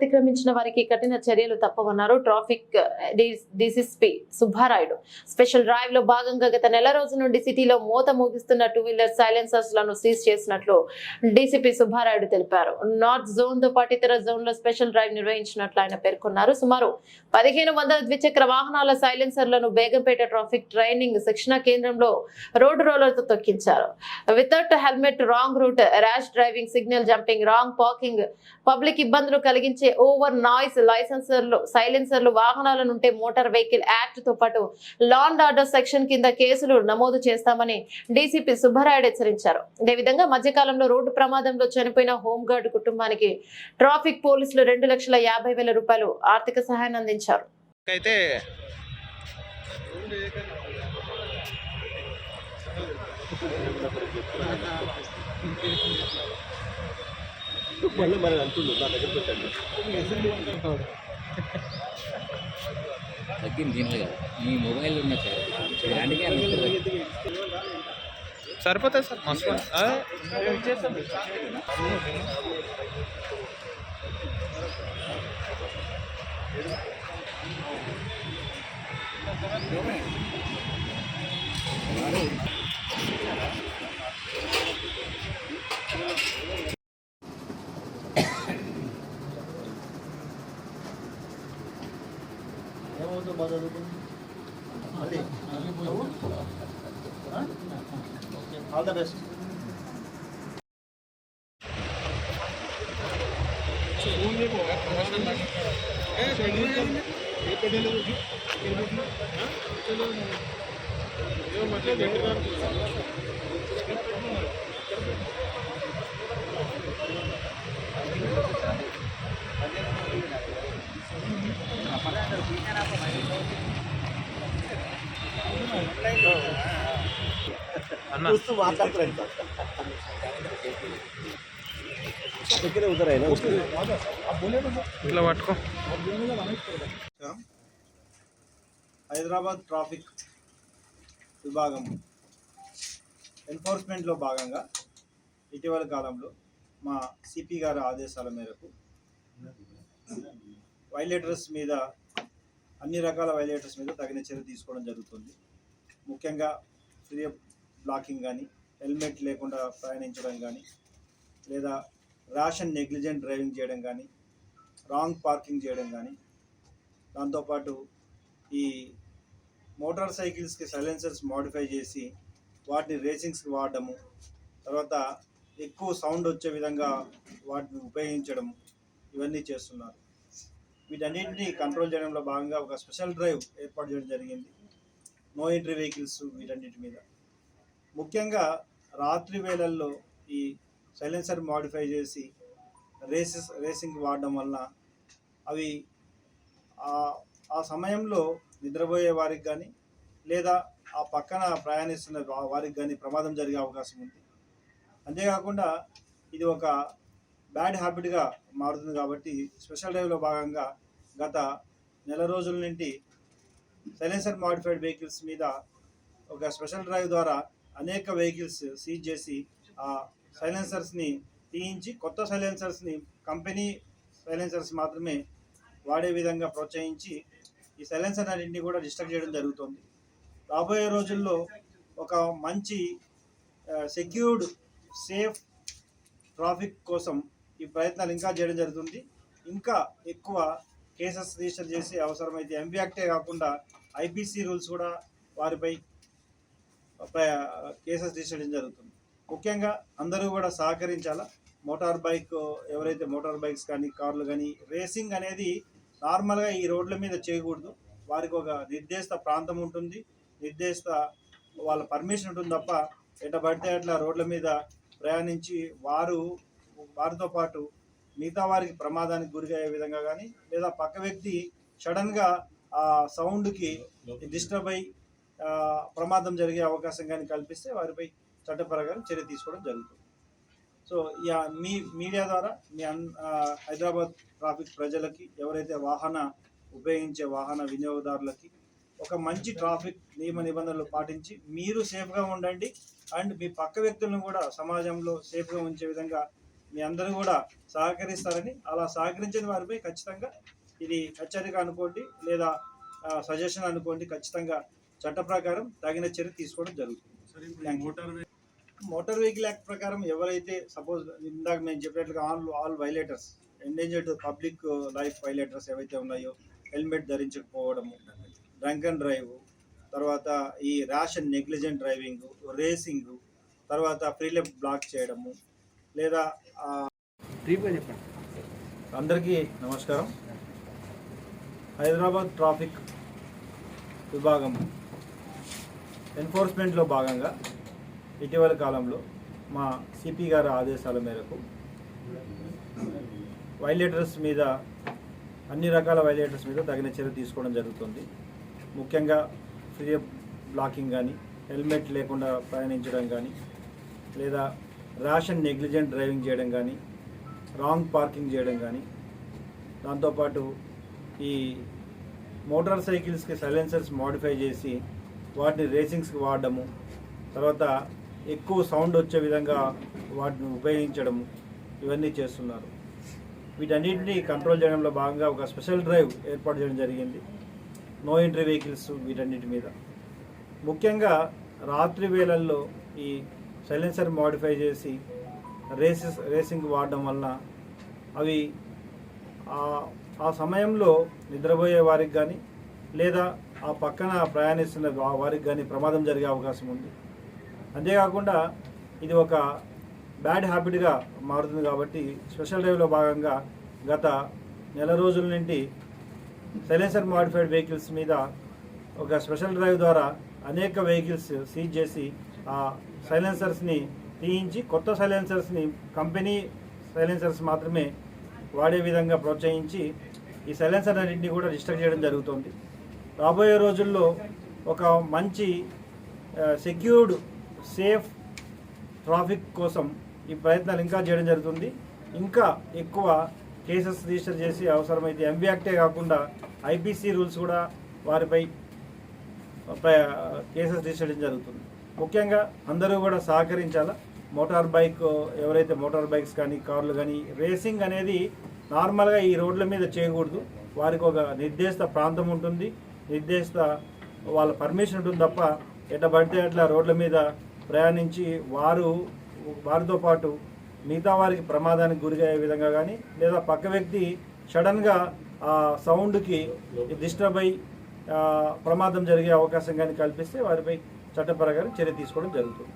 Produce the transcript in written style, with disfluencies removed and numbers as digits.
అతిక్రమించిన వారికి కఠిన చర్యలు తప్పవన్నారు traffic DCP Subbarayudu. Special drive లో భాగంగా గత నెల రోజు నుండి సిటీలో మోత మోగిస్తున్న 2 వీలర్ సైలెన్సర్స్ లను సీజ్ చేసినట్లు డీసీపీ సుబ్బారాయుడు తెలిపారు. నార్త్ జోన్ తో పాటు ఇతర జోన్ లో స్పెషల్ డ్రైవ్ నిర్వహించినట్లు ఆయన పేర్కొన్నారు. సుమారు 1500 ద్విచక్ర వాహనాల సైలెన్సర్లను బేగంపేట ట్రాఫిక్ ట్రైనింగ్ శిక్షణ కేంద్రంలో రోడ్డు రోలర్ తో తొక్కించారు. Without helmet, wrong route, rash driving, signal jumping, wrong parking, public ఇబ్బందులు కలిగించే ఓవర్ నాయిస్ సైలెన్సర్లు వాహనాల నుండి మోటార్ వెహికల్ యాక్ట్ తో పాటు లా అండ్ ఆర్డర్ సెక్షన్ కింద కేసులు నమోదు చేస్తామని డీసీపీ సుబ్బారాయుడు హెచ్చరించారు. అదేవిధంగా మధ్యకాలంలో రోడ్డు ప్రమాదంలో చనిపోయిన హోంగార్డు కుటుంబానికి ట్రాఫిక్ పోలీసులు 2,50,000 రూపాయలు ఆర్థిక సహాయాన్ని అందించారు. తగ్గింది దీనిలో కదా మీ మొబైల్ ఉన్న సరిపోతుంది సార్ మస్తు all the best. Hyderabad traffic విభాగం ఎన్ఫోర్స్మెంట్లో భాగంగా ఇటీవల కాలంలో మా సిపి గారి ఆదేశాల మేరకు వైలేటర్స్ మీద అన్ని రకాల వైలేటర్స్ మీద తగిన చర్య తీసుకోవడం జరుగుతుంది. ముఖ్యంగా ఫ్రీ బ్లాకింగ్ కానీ, హెల్మెట్ లేకుండా ప్రయాణించడం కానీ, లేదా ర్యాష్ అండ్ నెగ్లిజెంట్ డ్రైవింగ్ చేయడం కానీ, రాంగ్ పార్కింగ్ చేయడం కానీ, దాంతోపాటు ఈ మోటార్ సైకిల్స్కి సైలెన్సర్స్ మోడిఫై చేసి వాటిని రేసింగ్స్కి వాడడము, తర్వాత ఎక్కువ సౌండ్ వచ్చే విధంగా వాటిని ఉపయోగించడం, ఇవన్నీ చేస్తున్నారు. వీటన్నింటినీ కంట్రోల్ చేయడంలో భాగంగా ఒక స్పెషల్ డ్రైవ్ ఏర్పాటు చేయడం జరిగింది. నో ఎంట్రీ వెహికల్స్ వీటన్నిటి మీద. ముఖ్యంగా రాత్రి వేళల్లో ఈ సైలెన్సర్ మోడిఫై చేసి రేసింగ్ వాడడం వలన అవి ఆ సమయంలో నిద్రపోయే వారికి కానీ, లేదా ఆ పక్కన ప్రయాణిస్తున్న వారికి కానీ ప్రమాదం జరిగే అవకాశం ఉంది. అంతేకాకుండా ఇది ఒక బ్యాడ్ హ్యాబిట్గా మారుతుంది. కాబట్టి స్పెషల్ డ్రైవ్లో భాగంగా గత నెల రోజుల నుండి సైలెన్సర్ మాడిఫైడ్ వెహికల్స్ మీద ఒక స్పెషల్ డ్రైవ్ ద్వారా అనేక వెహికల్స్ సీజ్ చేసి ఆ సైలెన్సర్స్ని తీయించి కొత్త సైలెన్సర్స్ని కంపెనీ సైలెన్సర్స్ మాత్రమే వాడే విధంగా ప్రోత్సహించి ఈ సైలెన్సర్ అన్నింటినీ కూడా డిస్ట్రక్ట్ చేయడం జరుగుతుంది. రాబోయే రోజుల్లో ఒక మంచి సెక్యూర్డ్ సేఫ్ ట్రాఫిక్ కోసం ఈ ప్రయత్నాలు ఇంకా చేయడం జరుగుతుంది. ఇంకా ఎక్కువ కేసెస్ రిజిస్టర్ చేసి అవసరమైతే ఎంపీ యాక్టే కాకుండా ఐపీసీ రూల్స్ కూడా వారిపై కేసెస్ రిజిస్టర్ చేయడం జరుగుతుంది. ముఖ్యంగా అందరూ కూడా సహకరించాలా. మోటార్ బైక్ ఎవరైతే మోటార్ బైక్స్ కానీ, కార్లు కానీ, రేసింగ్ అనేది నార్మల్గా ఈ రోడ్ల మీద చేయకూడదు. వారికి ఒక నిర్దేశిత ప్రాంతం ఉంటుంది, నిర్దేశిత వాళ్ళ పర్మిషన్ ఉంటుంది తప్ప ఎట్లా పడితే అట్లా రోడ్ల మీద ప్రయాణించి వారితో పాటు మిగతా వారికి ప్రమాదానికి గురయ్యే విధంగా కానీ, లేదా పక్క వ్యక్తి సడన్గా ఆ సౌండ్కి డిస్టర్బ్ అయి ప్రమాదం జరిగే అవకాశం కానీ కల్పిస్తే వారిపై చట్టపరంగా చర్య తీసుకోవడం జరుగుతుంది. సో మీ మీడియా ద్వారా మీ హైదరాబాద్ ట్రాఫిక్ ప్రజలకి, ఎవరైతే ఉపయోగించే వాహన వినియోగదారులకి ఒక మంచి ట్రాఫిక్ నియమ నిబంధనలు పాటించి మీరు సేఫ్గా ఉండండి. అండ్ మీ పక్క వ్యక్తులను కూడా సమాజంలో సేఫ్గా ఉంచే విధంగా మీ అందరూ కూడా సహకరిస్తారని, అలా సహకరించిన వారిపై ఖచ్చితంగా ఇది హెచ్చరిక అనుకోండి లేదా సజెషన్ అనుకోండి, ఖచ్చితంగా చట్ట ప్రకారం తగిన చర్య తీసుకోవడం జరుగుతుంది. మోటార్ వెహికల్ యాక్ట్ ప్రకారం ఎవరైతే సపోజ్ ఇందాక మేము చెప్పినట్లుగా all violators, endangered public life violators ఏవైతే ఉన్నాయో, హెల్మెట్ ధరించకపోవడము, డ్రంక్ అండ్ డ్రైవ్, తర్వాత ఈ rash and negligent driving, racing, తర్వాత ఫ్రీ లెఫ్ట్ బ్లాక్ చేయడము, లేదా అందరికీ నమస్కారం. హైదరాబాద్ ట్రాఫిక్ విభాగం ఎన్ఫోర్స్మెంట్లో భాగంగా ఇటీవల కాలంలో మా సిపి గారి ఆదేశాల మేరకు వైలేటర్స్ మీద, అన్ని రకాల వైలేటర్స్ మీద తగిన చర్య తీసుకోవడం జరుగుతుంది. ముఖ్యంగా ఫ్రీ బ్లాకింగ్ కానీ, హెల్మెట్ లేకుండా ప్రయాణించడం కానీ, లేదా ర్యాష్ అండ్ నెగ్లిజెంట్ డ్రైవింగ్ చేయడం కానీ, రాంగ్ పార్కింగ్ చేయడం కానీ, దాంతోపాటు ఈ మోటార్ సైకిల్స్కి సైలెన్సర్స్ మోడిఫై చేసి వాటిని రేసింగ్స్కి వాడడము, తర్వాత ఎక్కువ సౌండ్ వచ్చే విధంగా వాటిని ఉపయోగించడము, ఇవన్నీ చేస్తున్నారు. వీటన్నిటిని కంట్రోల్ చేయడంలో భాగంగా ఒక స్పెషల్ డ్రైవ్ ఏర్పాటు చేయడం జరిగింది. నో ఎంట్రీ వెహికల్స్ వీటన్నిటి మీద. ముఖ్యంగా రాత్రి వేళల్లో ఈ సైలెన్సర్ మోడిఫై చేసి రేసింగ్ వాడడం వలన అవి ఆ సమయంలో నిద్రపోయే వారికి కానీ, లేదా ఆ పక్కన ప్రయాణిస్తున్న వారికి కానీ ప్రమాదం జరిగే అవకాశం ఉంది. అంతేకాకుండా ఇది ఒక బ్యాడ్ హ్యాబిట్గా మారుతుంది. కాబట్టి స్పెషల్ డ్రైవ్లో భాగంగా గత నెల రోజుల నుండి సైలెన్సర్ మోడిఫైడ్ వెహికల్స్ మీద ఒక స్పెషల్ డ్రైవ్ ద్వారా అనేక వెహికల్స్ సీజ్ చేసి ఆ సైలెన్సర్స్ని తీయించి కొత్త సైలెన్సర్స్ని, కంపెనీ సైలెన్సర్స్ మాత్రమే వాడే విధంగా ప్రోత్సహించి ఈ సైలెన్సర్ అన్నింటినీ కూడా డిస్ట్రక్ట్ చేయడం జరుగుతుంది. రాబోయే రోజుల్లో ఒక మంచి సెక్యూర్డ్, సేఫ్ ట్రాఫిక్ కోసం ఈ ప్రయత్నాలు ఇంకా చేయడం జరుగుతుంది. ఇంకా ఎక్కువ కేసెస్ రిజిస్టర్ చేసి అవసరమైతే ఎంబీ యాక్టే కాకుండా ఐపీసీ రూల్స్ కూడా వారిపై కేసెస్ రిజిస్టర్ చేయడం జరుగుతుంది. ముఖ్యంగా అందరూ కూడా సహకరించాలా. మోటార్ బైక్ ఎవరైతే మోటార్ బైక్స్ కానీ, కార్లు కానీ, రేసింగ్ అనేది నార్మల్గా ఈ రోడ్ల మీద చేయకూడదు. వారికి ఒక నిర్దేశిత ప్రాంతం ఉంటుంది, నిర్దేశిత వాళ్ళ పర్మిషన్ ఉంటుంది తప్ప ఎట్లా పడితే అట్లా రోడ్ల మీద ప్రయాణించి వారితో పాటు మిగతా వారికి ప్రమాదానికి గురయ్యే విధంగా కానీ, లేదా పక్క వ్యక్తి సడన్గా ఆ సౌండ్కి డిస్టర్బ్ అయ్యి ప్రమాదం జరిగే అవకాశం కానీ కల్పిస్తే వారిపై చట్ట ప్రకారం చర్య తీసుకోవడం జరుగుతుంది.